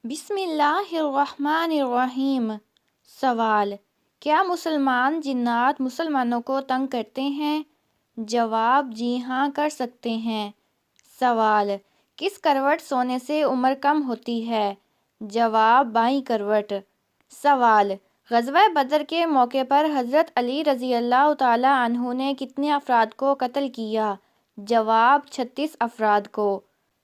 بسم اللہ الرحمن الرحیم۔ سوال: کیا مسلمان جنات مسلمانوں کو تنگ کرتے ہیں؟ جواب: جی ہاں، کر سکتے ہیں۔ سوال: کس کروٹ سونے سے عمر کم ہوتی ہے؟ جواب: بائیں کروٹ۔ سوال: غزوہ بدر کے موقع پر حضرت علی رضی اللہ تعالیٰ عنہ نے کتنے افراد کو قتل کیا؟ جواب: 36 افراد کو۔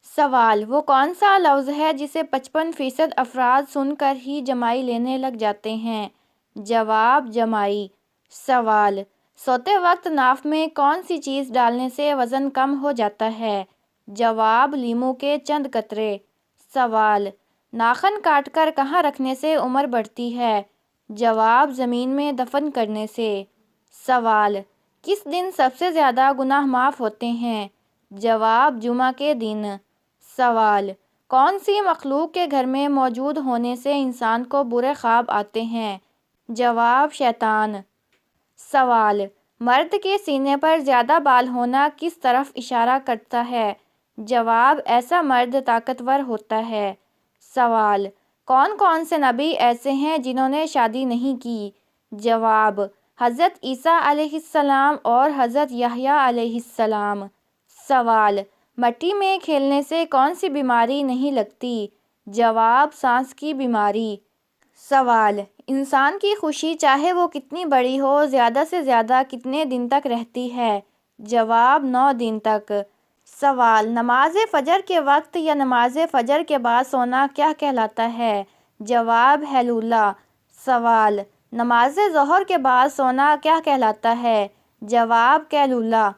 سوال: وہ کون سا لفظ ہے جسے 55% افراد سن کر ہی جمائی لینے لگ جاتے ہیں؟ جواب: جمائی۔ سوال: سوتے وقت ناف میں کون سی چیز ڈالنے سے وزن کم ہو جاتا ہے؟ جواب: لیموں کے چند قطرے۔ سوال: ناخن کاٹ کر کہاں رکھنے سے عمر بڑھتی ہے؟ جواب: زمین میں دفن کرنے سے۔ سوال: کس دن سب سے زیادہ گناہ معاف ہوتے ہیں؟ جواب: جمعہ کے دن۔ سوال: کون سی مخلوق کے گھر میں موجود ہونے سے انسان کو برے خواب آتے ہیں؟ جواب: شیطان۔ سوال: مرد کے سینے پر زیادہ بال ہونا کس طرف اشارہ کرتا ہے؟ جواب: ایسا مرد طاقتور ہوتا ہے۔ سوال: کون کون سے نبی ایسے ہیں جنہوں نے شادی نہیں کی؟ جواب: حضرت عیسیٰ علیہ السلام اور حضرت یحییٰ علیہ السلام۔ سوال: مٹی میں کھیلنے سے کون سی بیماری نہیں لگتی؟ جواب: سانس کی بیماری۔ سوال: انسان کی خوشی چاہے وہ کتنی بڑی ہو، زیادہ سے زیادہ کتنے دن تک رہتی ہے؟ جواب: 9 دن تک۔ سوال: نماز فجر کے وقت یا نماز فجر کے بعد سونا کیا کہلاتا ہے؟ جواب: ہیلولہ۔ سوال: نماز ظہر کے بعد سونا کیا کہلاتا ہے؟ جواب: قیلولہ۔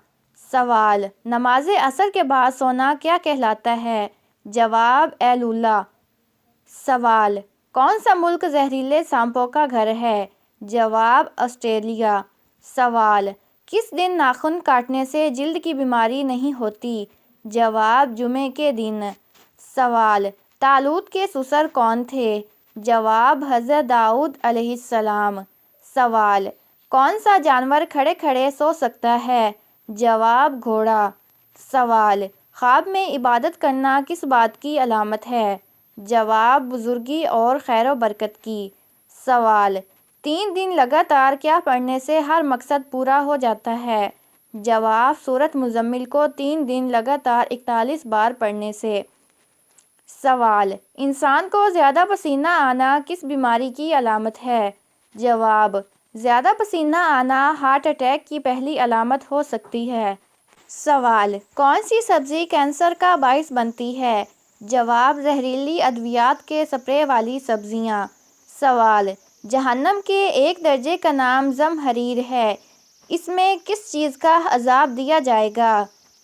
سوال: نماز عصر کے بعد سونا کیا کہلاتا ہے؟ جواب: ایلولہ۔ سوال: کون سا ملک زہریلے سانپوں کا گھر ہے؟ جواب: آسٹریلیا۔ سوال: کس دن ناخن کاٹنے سے جلد کی بیماری نہیں ہوتی؟ جواب: جمعے کے دن۔ سوال: طالوت کے سسر کون تھے؟ جواب: حضرت داؤد علیہ السلام۔ سوال: کون سا جانور کھڑے کھڑے سو سکتا ہے؟ جواب: گھوڑا۔ سوال: خواب میں عبادت کرنا کس بات کی علامت ہے؟ جواب: بزرگی اور خیر و برکت کی۔ سوال: 3 دن لگاتار کیا پڑھنے سے ہر مقصد پورا ہو جاتا ہے؟ جواب: سورۃ مزمل کو 3 دن لگاتار 41 بار پڑھنے سے۔ سوال: انسان کو زیادہ پسینہ آنا کس بیماری کی علامت ہے؟ جواب: زیادہ پسینہ آنا ہارٹ اٹیک کی پہلی علامت ہو سکتی ہے۔ سوال: کون سی سبزی کینسر کا باعث بنتی ہے؟ جواب: زہریلی ادویات کے سپرے والی سبزیاں۔ سوال: جہنم کے ایک درجے کا نام زمہریر ہے، اس میں کس چیز کا عذاب دیا جائے گا؟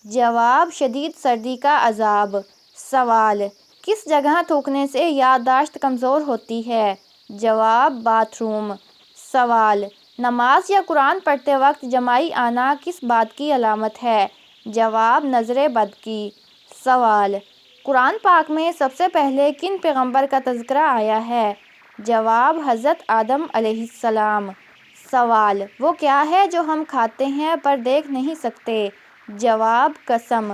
جواب: شدید سردی کا عذاب۔ سوال: کس جگہ تھوکنے سے یادداشت کمزور ہوتی ہے؟ جواب: باتھ روم۔ سوال: نماز یا قرآن پڑھتے وقت جمائی آنا کس بات کی علامت ہے؟ جواب: نظر بد کی۔ سوال: قرآن پاک میں سب سے پہلے کن پیغمبر کا تذکرہ آیا ہے؟ جواب: حضرت آدم علیہ السلام۔ سوال: وہ کیا ہے جو ہم کھاتے ہیں پر دیکھ نہیں سکتے؟ جواب: قسم۔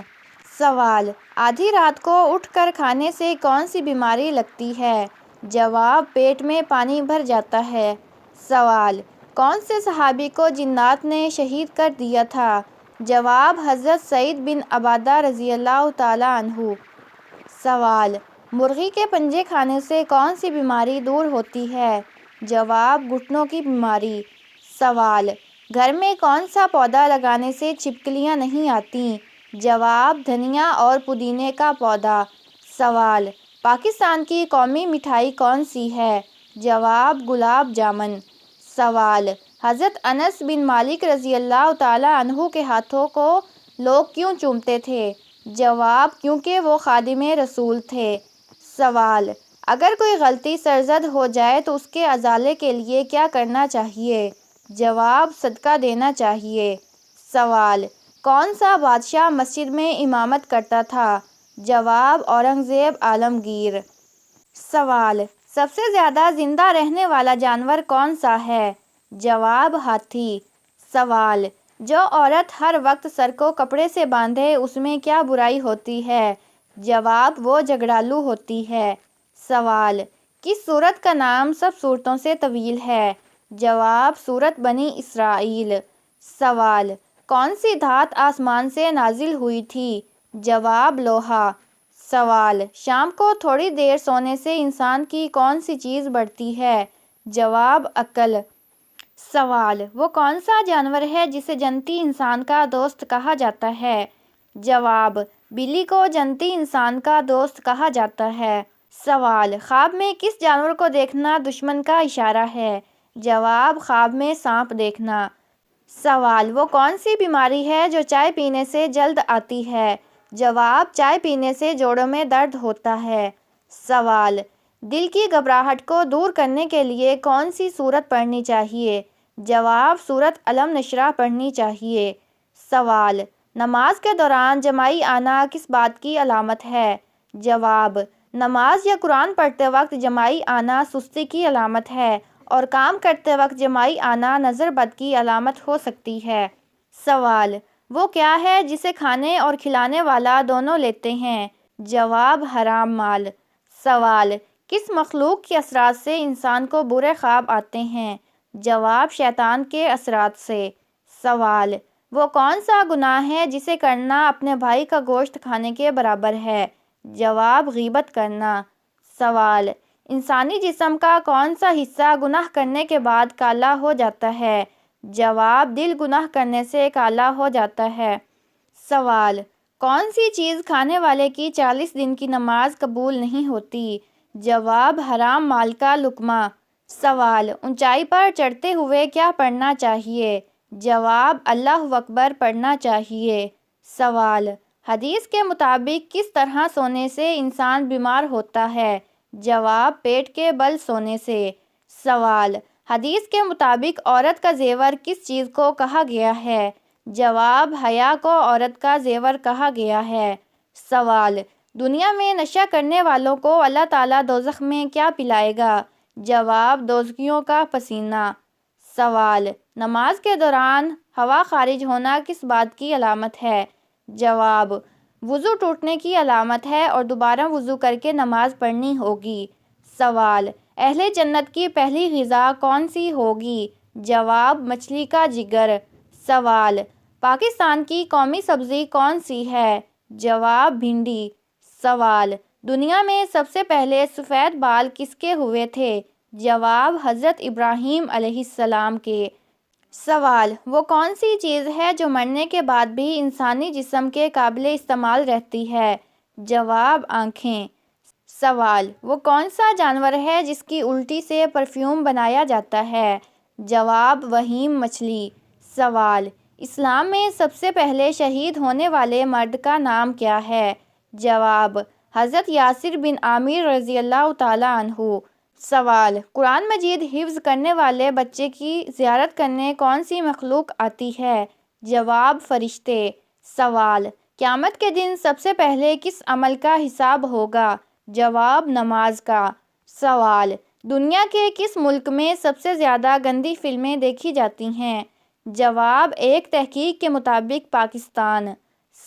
سوال: آدھی رات کو اٹھ کر کھانے سے کون سی بیماری لگتی ہے؟ جواب: پیٹ میں پانی بھر جاتا ہے۔ سوال: کون سے صحابی کو جنات نے شہید کر دیا تھا؟ جواب: حضرت سعید بن عبادہ رضی اللہ تعالیٰ عنہ۔ سوال: مرغی کے پنجے کھانے سے کون سی بیماری دور ہوتی ہے؟ جواب: گھٹنوں کی بیماری۔ سوال: گھر میں کون سا پودا لگانے سے چھپکلیاں نہیں آتیں؟ جواب: دھنیا اور پودینے کا پودا۔ سوال: پاکستان کی قومی مٹھائی کون سی ہے؟ جواب: گلاب جامن۔ سوال: حضرت انس بن مالک رضی اللہ تعالیٰ عنہ کے ہاتھوں کو لوگ کیوں چومتے تھے؟ جواب: کیونکہ وہ خادم رسول تھے۔ سوال: اگر کوئی غلطی سرزد ہو جائے تو اس کے ازالے کے لیے کیا کرنا چاہیے؟ جواب: صدقہ دینا چاہیے۔ سوال: کون سا بادشاہ مسجد میں امامت کرتا تھا؟ جواب: اورنگزیب عالمگیر۔ سوال: سب سے زیادہ زندہ رہنے والا جانور کون سا ہے؟ جواب: ہاتھی۔ سوال: جو عورت ہر وقت سر کو کپڑے سے باندھے اس میں کیا برائی ہوتی ہے؟ جواب: وہ جھگڑالو ہوتی ہے۔ سوال، کس سورت کا نام سب سورتوں سے طویل ہے؟ جواب، سورت بنی اسرائیل۔ سوال، کون سی دھات آسمان سے نازل ہوئی تھی؟ جواب، لوہا۔ سوال، شام کو تھوڑی دیر سونے سے انسان کی کون سی چیز بڑھتی ہے؟ جواب، عقل۔ سوال، وہ کون سا جانور ہے جسے جنتی انسان کا دوست کہا جاتا ہے؟ جواب، بلی کو جنتی انسان کا دوست کہا جاتا ہے۔ سوال، خواب میں کس جانور کو دیکھنا دشمن کا اشارہ ہے؟ جواب، خواب میں سانپ دیکھنا۔ سوال، وہ کون سی بیماری ہے جو چائے پینے سے جلد آتی ہے؟ جواب، چائے پینے سے جوڑوں میں درد ہوتا ہے۔ سوال، دل کی گھبراہٹ کو دور کرنے کے لیے کون سی سورت پڑھنی چاہیے؟ جواب، سورت الم نشرح پڑھنی چاہیے۔ سوال، نماز کے دوران جمائی آنا کس بات کی علامت ہے؟ جواب، نماز یا قرآن پڑھتے وقت جمائی آنا سستی کی علامت ہے اور کام کرتے وقت جمائی آنا نظر بد کی علامت ہو سکتی ہے۔ سوال، وہ کیا ہے جسے کھانے اور کھلانے والا دونوں لیتے ہیں؟ جواب، حرام مال۔ سوال، کس مخلوق کے اثرات سے انسان کو برے خواب آتے ہیں؟ جواب، شیطان کے اثرات سے۔ سوال، وہ کون سا گناہ ہے جسے کرنا اپنے بھائی کا گوشت کھانے کے برابر ہے؟ جواب، غیبت کرنا۔ سوال، انسانی جسم کا کون سا حصہ گناہ کرنے کے بعد کالا ہو جاتا ہے؟ جواب، دل گناہ کرنے سے کالا ہو جاتا ہے۔ سوال، کون سی چیز کھانے والے کی 40 دن کی نماز قبول نہیں ہوتی؟ جواب، حرام مال کا لقمہ۔ سوال، اونچائی پر چڑھتے ہوئے کیا پڑھنا چاہیے؟ جواب، اللہ اکبر پڑھنا چاہیے۔ سوال، حدیث کے مطابق کس طرح سونے سے انسان بیمار ہوتا ہے؟ جواب، پیٹ کے بل سونے سے۔ سوال، حدیث کے مطابق عورت کا زیور کس چیز کو کہا گیا ہے؟ جواب، حیا کو عورت کا زیور کہا گیا ہے۔ سوال، دنیا میں نشہ کرنے والوں کو اللہ تعالیٰ دوزخ میں کیا پلائے گا؟ جواب، دوزخیوں کا پسینہ۔ سوال، نماز کے دوران ہوا خارج ہونا کس بات کی علامت ہے؟ جواب، وضو ٹوٹنے کی علامت ہے اور دوبارہ وضو کر کے نماز پڑھنی ہوگی۔ سوال، اہل جنت کی پہلی غذا کون سی ہوگی؟ جواب، مچھلی کا جگر۔ سوال، پاکستان کی قومی سبزی کون سی ہے؟ جواب، بھنڈی۔ سوال، دنیا میں سب سے پہلے سفید بال کس کے ہوئے تھے؟ جواب، حضرت ابراہیم علیہ السلام کے۔ سوال، وہ کون سی چیز ہے جو مرنے کے بعد بھی انسانی جسم کے قابل استعمال رہتی ہے؟ جواب، آنکھیں۔ سوال، وہ کون سا جانور ہے جس کی الٹی سے پرفیوم بنایا جاتا ہے؟ جواب، وہیم مچھلی۔ سوال، اسلام میں سب سے پہلے شہید ہونے والے مرد کا نام کیا ہے؟ جواب، حضرت یاسر بن عامر رضی اللہ تعالیٰ عنہ۔ سوال، قرآن مجید حفظ کرنے والے بچے کی زیارت کرنے کون سی مخلوق آتی ہے؟ جواب، فرشتے۔ سوال، قیامت کے دن سب سے پہلے کس عمل کا حساب ہوگا؟ جواب، نماز کا۔ سوال، دنیا کے کس ملک میں سب سے زیادہ گندی فلمیں دیکھی جاتی ہیں؟ جواب، ایک تحقیق کے مطابق پاکستان۔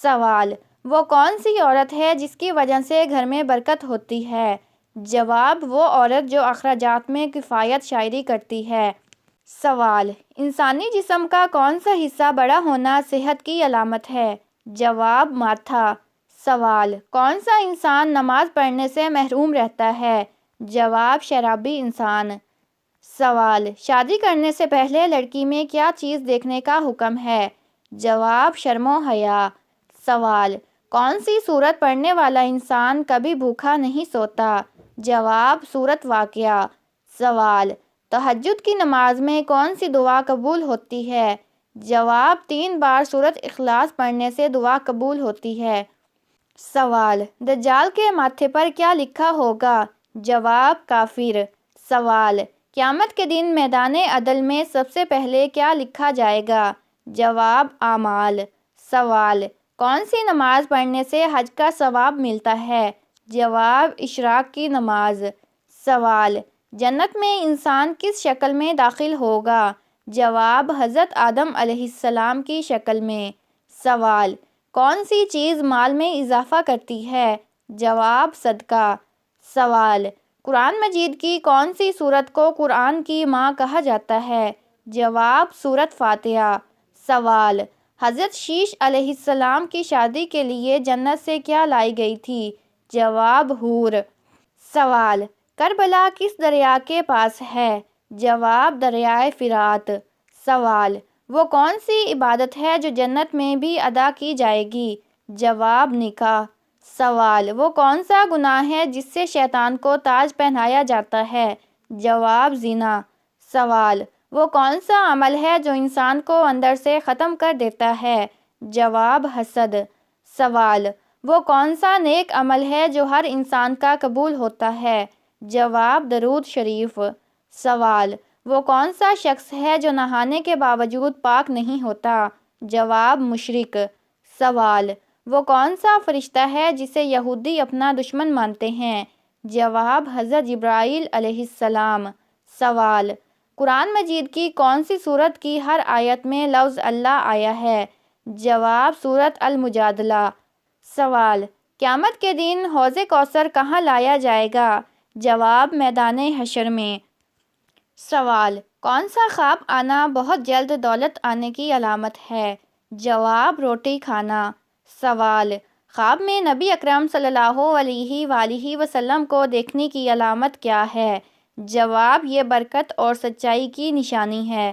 سوال، وہ کون سی عورت ہے جس کی وجہ سے گھر میں برکت ہوتی ہے؟ جواب، وہ عورت جو اخراجات میں کفایت شاعری کرتی ہے۔ سوال، انسانی جسم کا کون سا حصہ بڑا ہونا صحت کی علامت ہے؟ جواب، ماتھا۔ سوال، کون سا انسان نماز پڑھنے سے محروم رہتا ہے؟ جواب، شرابی انسان۔ سوال، شادی کرنے سے پہلے لڑکی میں کیا چیز دیکھنے کا حکم ہے؟ جواب، شرم و حیا۔ سوال، کون سی سورت پڑھنے والا انسان کبھی بھوکا نہیں سوتا؟ جواب، سورت واقعہ۔ سوال، تہجد کی نماز میں کون سی دعا قبول ہوتی ہے؟ جواب، 3 بار سورت اخلاص پڑھنے سے دعا قبول ہوتی ہے۔ سوال، دجال کے ماتھے پر کیا لکھا ہوگا؟ جواب، کافر۔ سوال، قیامت کے دن میدان عدل میں سب سے پہلے کیا لکھا جائے گا؟ جواب، اعمال۔ سوال، کون سی نماز پڑھنے سے حج کا ثواب ملتا ہے؟ جواب، اشراق کی نماز۔ سوال، جنت میں انسان کس شکل میں داخل ہوگا؟ جواب، حضرت آدم علیہ السلام کی شکل میں۔ سوال، کون سی چیز مال میں اضافہ کرتی ہے؟ جواب، صدقہ۔ سوال، قرآن مجید کی کون سی سورت کو قرآن کی ماں کہا جاتا ہے؟ جواب: سورت فاتحہ۔ سوال: حضرت شیش علیہ السلام کی شادی کے لیے جنت سے کیا لائی گئی تھی؟ جواب: حور۔ سوال: کربلا کس دریا کے پاس ہے؟ جواب: دریائے فرات۔ سوال: وہ کون سی عبادت ہے جو جنت میں بھی ادا کی جائے گی؟ جواب: نکاح۔ سوال: وہ کون سا گناہ ہے جس سے شیطان کو تاج پہنایا جاتا ہے؟ جواب: زنا۔ سوال: وہ کون سا عمل ہے جو انسان کو اندر سے ختم کر دیتا ہے؟ جواب: حسد۔ سوال: وہ کون سا نیک عمل ہے جو ہر انسان کا قبول ہوتا ہے؟ جواب: درود شریف۔ سوال: وہ کون سا شخص ہے جو نہانے کے باوجود پاک نہیں ہوتا؟ جواب: مشرک۔ سوال: وہ کون سا فرشتہ ہے جسے یہودی اپنا دشمن مانتے ہیں؟ جواب: حضرت جبرائیل علیہ السلام۔ سوال: قرآن مجید کی کون سی سورت کی ہر آیت میں لفظ اللہ آیا ہے؟ جواب: سورت المجادلہ۔ سوال: قیامت کے دن حوض کوثر کہاں لایا جائے گا؟ جواب: میدان حشر میں۔ سوال: کون سا خواب آنا بہت جلد دولت آنے کی علامت ہے؟ جواب: روٹی کھانا۔ سوال: خواب میں نبی اکرم صلی اللہ علیہ وآلہ وسلم کو دیکھنے کی علامت کیا ہے؟ جواب: یہ برکت اور سچائی کی نشانی ہے۔